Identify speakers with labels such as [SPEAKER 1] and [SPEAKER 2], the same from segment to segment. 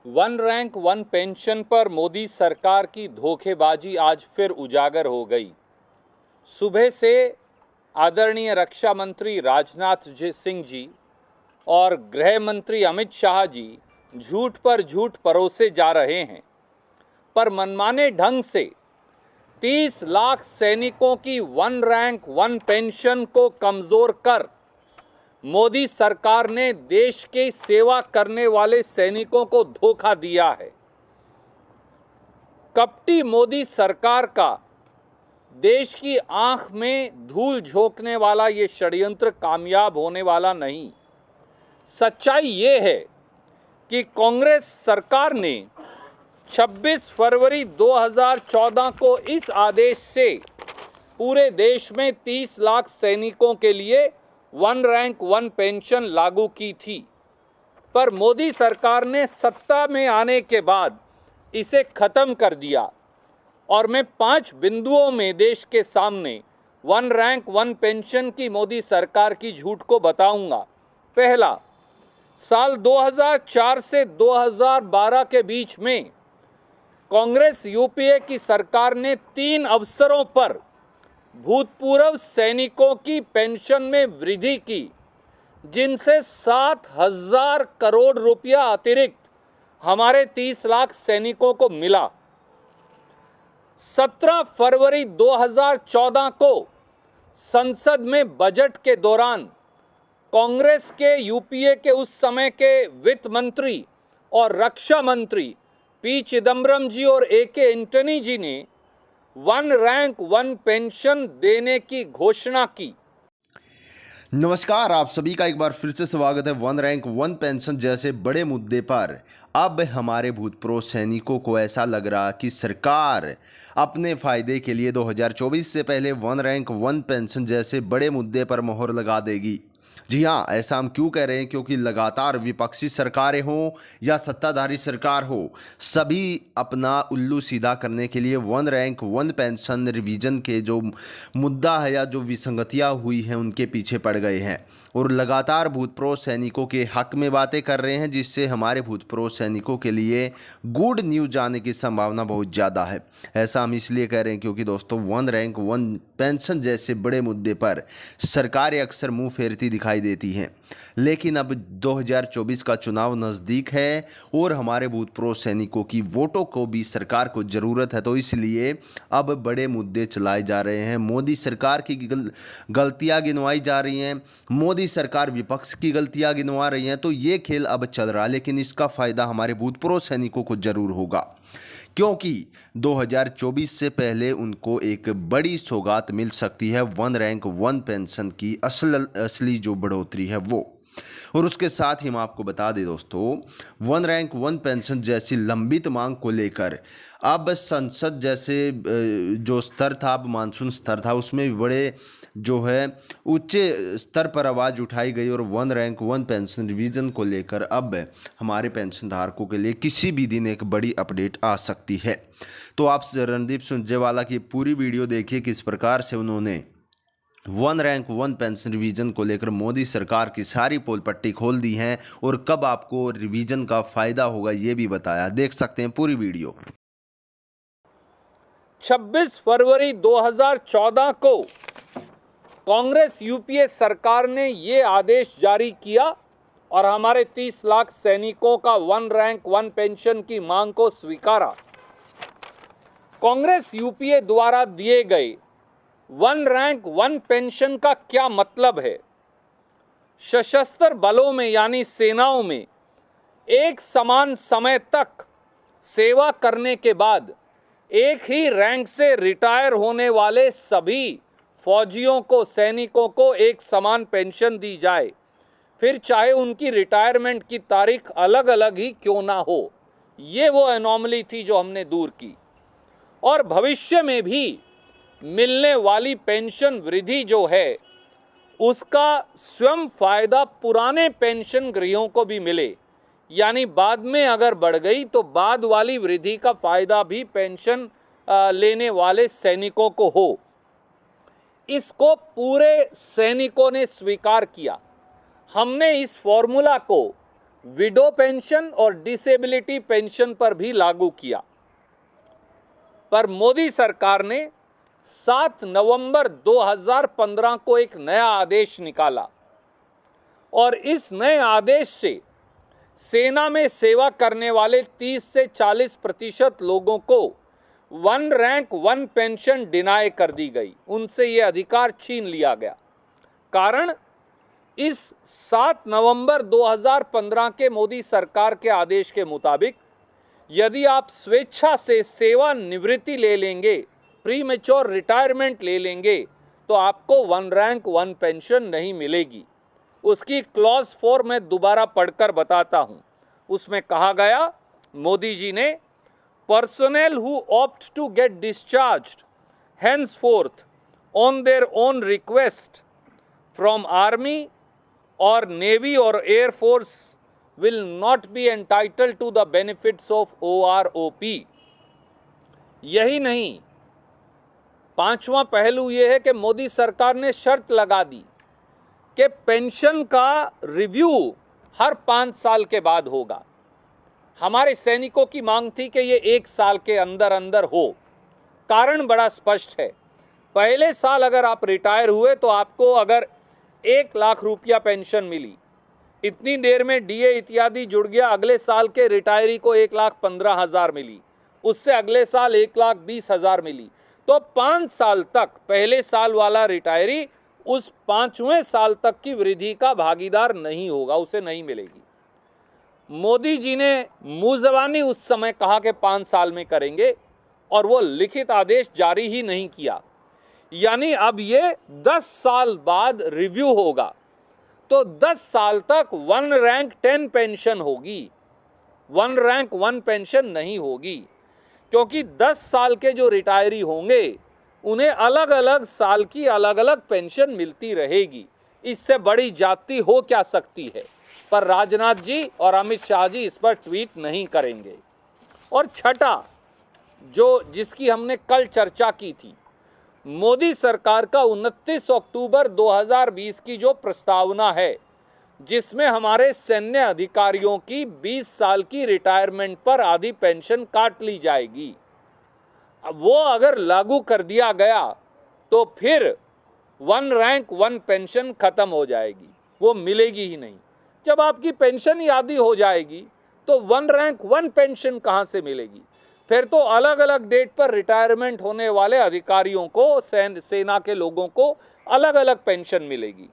[SPEAKER 1] One rank one pension पर मोदी सरकार की धोखेबाजी आज फिर उजागर हो गई। सुबह से आदरणीय रक्षा मंत्री राजनाथ सिंह जी और गृह मंत्री अमित शाह जी झूठ पर झूठ परोसे जा रहे हैं, पर मनमाने ढंग से 30 लाख सैनिकों की वन रैंक वन पेंशन को कमजोर कर मोदी सरकार ने देश की सेवा करने वाले सैनिकों को धोखा दिया है। कपटी मोदी सरकार का देश की आंख में धूल झोंकने वाला ये षड्यंत्र कामयाब होने वाला नहीं। सच्चाई ये है कि कांग्रेस सरकार ने 26 फरवरी 2014 को इस आदेश से पूरे देश में 30 लाख सैनिकों के लिए वन रैंक वन पेंशन लागू की थी, पर मोदी सरकार ने सत्ता में आने के बाद इसे खत्म कर दिया। और मैं 5 बिंदुओं में देश के सामने वन रैंक वन पेंशन की मोदी सरकार की झूठ को बताऊंगा। पहला, साल 2004 से 2012 के बीच में कांग्रेस यूपीए की सरकार ने 3 अवसरों पर भूतपूर्व सैनिकों की पेंशन में वृद्धि की, जिनसे 7,000 करोड़ रुपया अतिरिक्त हमारे 30 लाख सैनिकों को मिला। 17 फरवरी 2014 को संसद में बजट के दौरान कांग्रेस के यूपीए के उस समय के वित्त मंत्री और रक्षा मंत्री पी चिदम्बरम जी और ए.के. एंटनी जी ने वन रैंक वन पेंशन देने की घोषणा की।
[SPEAKER 2] नमस्कार, आप सभी का एक बार फिर से स्वागत है। वन रैंक वन पेंशन जैसे बड़े मुद्दे पर अब हमारे भूतपूर्व सैनिकों को ऐसा लग रहा कि सरकार अपने फायदे के लिए 2024 से पहले वन रैंक वन पेंशन जैसे बड़े मुद्दे पर मोहर लगा देगी। जी हाँ, ऐसा हम क्यों कह रहे हैं? क्योंकि लगातार विपक्षी सरकारें हों या सत्ताधारी सरकार हो, सभी अपना उल्लू सीधा करने के लिए one rank one pension revision के जो मुद्दा है या जो विसंगतियाँ हुई हैं उनके पीछे पड़ गए हैं और लगातार भूतपूर्व सैनिकों के हक में बातें कर रहे हैं, जिससे हमारे भूतपूर्व सैनिकों के लिए गुड न्यूज आने की संभावना बहुत ज़्यादा है। ऐसा हम इसलिए कह रहे हैं क्योंकि दोस्तों वन रैंक वन पेंशन जैसे बड़े मुद्दे पर सरकारें अक्सर मुंह फेरती दिखाई देती हैं, लेकिन अब 2024 का चुनाव नज़दीक है और हमारे भूतपूर्व सैनिकों की वोटों को भी सरकार को ज़रूरत है, तो इसलिए अब बड़े मुद्दे चलाए जा रहे हैं। मोदी सरकार की गलतियां गिनवाई जा रही हैं, मोदी सरकार विपक्ष की गलतियां गिनवा रही हैं, तो ये खेल अब चल रहा है। लेकिन इसका फ़ायदा हमारे भूतपूर्व सैनिकों को ज़रूर होगा, क्योंकि 2024 से पहले उनको एक बड़ी सौगात मिल सकती है, वन रैंक वन पेंशन की असली जो बढ़ोतरी है वो। और उसके साथ ही हम आपको बता दें दोस्तों, वन रैंक वन पेंशन जैसी लंबित मांग को लेकर अब संसद जैसे जो स्तर था, अब मानसून स्तर था, उसमें भी बड़े जो है उच्च स्तर पर आवाज़ उठाई गई और one rank one pension revision को लेकर अब हमारे पेंशन धारकों के लिए किसी भी दिन एक बड़ी अपडेट आ सकती है। तो आप रणदीप सुरजेवाला की पूरी वीडियो देखिए, किस प्रकार से उन्होंने one rank one pension revision को लेकर मोदी सरकार की सारी पोल पट्टी खोल दी हैं और कब आपको रिवीजन का फ़ायदा होगा ये भी बताया। देख सकते हैं पूरी वीडियो।
[SPEAKER 1] 26 फरवरी 2014 को कांग्रेस यूपीए सरकार ने ये आदेश जारी किया और हमारे 30 लाख सैनिकों का वन रैंक वन पेंशन की मांग को स्वीकारा। कांग्रेस यूपीए द्वारा दिए गए वन रैंक वन पेंशन का क्या मतलब है? सशस्त्र बलों में यानी सेनाओं में एक समान समय तक सेवा करने के बाद एक ही रैंक से रिटायर होने वाले सभी फौजियों को, सैनिकों को एक समान पेंशन दी जाए, फिर चाहे उनकी रिटायरमेंट की तारीख अलग अलग ही क्यों ना हो। ये वो एनॉमली थी जो हमने दूर की। और भविष्य में भी मिलने वाली पेंशन वृद्धि जो है उसका स्वयं फायदा पुराने पेंशन गृहों को भी मिले, यानी बाद में अगर बढ़ गई तो बाद वाली वृद्धि का फायदा भी पेंशन लेने वाले सैनिकों को हो। इसको पूरे सैनिकों ने स्वीकार किया। हमने इस फॉर्मूला को विडो पेंशन और डिसेबिलिटी पेंशन पर भी लागू किया। पर मोदी सरकार ने 7 नवंबर 2015 को एक नया आदेश निकाला और इस नए आदेश से सेना में सेवा करने वाले 30 से 40% लोगों को 1 रैंक 1 पेंशन डिनाई कर दी गई, उनसे ये अधिकार छीन लिया गया। कारण इस 7 नवंबर 2015 के मोदी सरकार के आदेश के मुताबिक यदि आप स्वेच्छा से सेवानिवृत्ति ले लेंगे, प्रीमेच्योर रिटायरमेंट ले लेंगे, तो आपको 1 रैंक 1 पेंशन नहीं मिलेगी। उसकी क्लॉज 4 मैं दोबारा पढ़कर बताता हूं। उसमें कहा गया, मोदी जी ने, personnel who opt to get discharged henceforth on their own request from army or navy or air force will not be entitled to the benefits of OROP। यही नहीं, 5वां पहलू यह है कि मोदी सरकार ने शर्त लगा दी कि पेंशन का रिव्यू हर 5 साल के बाद होगा। हमारे सैनिकों की मांग थी कि ये 1 साल के अंदर अंदर हो। कारण बड़ा स्पष्ट है। पहले साल अगर आप रिटायर हुए तो आपको अगर 1 लाख रुपया पेंशन मिली, इतनी देर में डीए इत्यादि जुड़ गया, अगले साल के रिटायरी को 1,15,000 मिली, उससे अगले साल 1,20,000 मिली। तो 5 साल तक पहले साल वाला रिटायरी उस 5वें साल तक की वृद्धि का भागीदार नहीं होगा, उसे नहीं मिलेगी। मोदी जी ने मुंह ज़बानी उस समय कहा कि 5 साल में करेंगे और वो लिखित आदेश जारी ही नहीं किया। यानी अब ये 10 साल बाद रिव्यू होगा, तो 10 साल तक 1 रैंक 10 पेंशन होगी, 1 रैंक 1 पेंशन नहीं होगी। क्योंकि 10 साल के जो रिटायरी होंगे उन्हें अलग अलग साल की अलग अलग पेंशन मिलती रहेगी। इससे बड़ी जाति हो क्या सकती है। पर राजनाथ जी और अमित शाह जी इस पर ट्वीट नहीं करेंगे। और छठा, जिसकी हमने कल चर्चा की थी, मोदी सरकार का 29 अक्टूबर 2020 की जो प्रस्तावना है, जिसमें हमारे सैन्य अधिकारियों की 20 साल की रिटायरमेंट पर आधी पेंशन काट ली जाएगी, वो अगर लागू कर दिया गया तो फिर 1 रैंक 1 पेंशन खत्म हो जाएगी, वो मिलेगी ही नहीं। जब आपकी पेंशन ही आधी हो जाएगी तो 1 रैंक 1 पेंशन कहां से मिलेगी। फिर तो अलग अलग डेट पर रिटायरमेंट होने वाले अधिकारियों को, सेना के लोगों को अलग अलग पेंशन मिलेगी।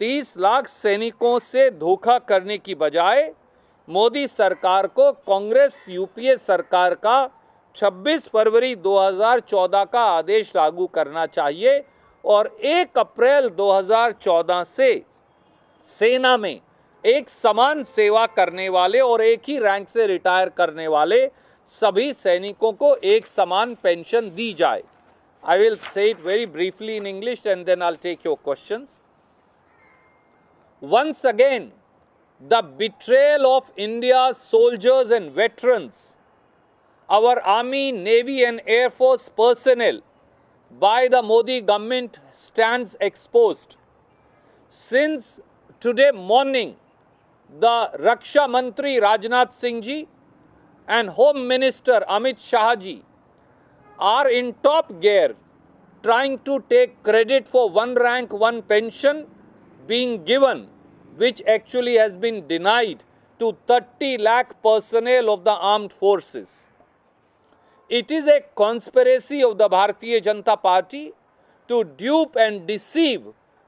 [SPEAKER 1] 30 लाख सैनिकों से धोखा करने की बजाय मोदी सरकार को कांग्रेस यूपीए सरकार का 26 फरवरी 2014 का आदेश लागू करना चाहिए और 1 अप्रैल 2014 से सेना में एक समान सेवा करने वाले और एक ही रैंक से रिटायर करने वाले सभी सैनिकों को एक समान पेंशन दी जाए। I will say it very briefly in English and then I'll take your questions. Once again, the betrayal of India's soldiers and veterans, our Army, Navy and Air Force personnel by the Modi government stands exposed. Since today morning, the Raksha Mantri Rajnath Singh ji and Home Minister Amit Shah ji are in top gear trying to take credit for 1 rank 1 pension being given, which actually has been denied to 30 lakh personnel of the armed forces. It is a conspiracy of the Bharatiya Janata Party to dupe and deceive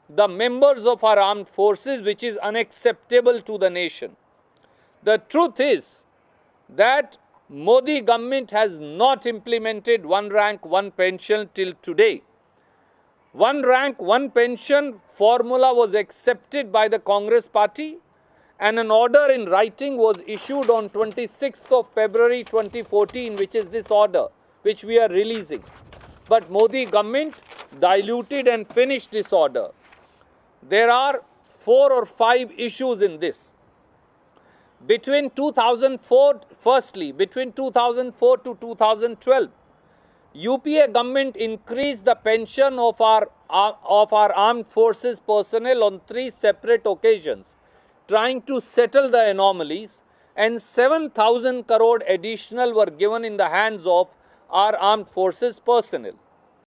[SPEAKER 1] the members of our armed forces, which is unacceptable to the nation. The truth is that Modi government has not implemented 1 rank 1 pension till today. 1 rank 1 pension formula was accepted by the Congress party and an order in writing was issued on 26th of February 2014, which is this order which we are releasing. But Modi government diluted and finished this order. There are 4 or 5 issues in this. Between 2004 to 2012, UPA government increased the pension of our armed forces personnel on 3 separate occasions. trying to settle the anomalies, and 7,000 crore additional were given in the hands of our armed forces personnel.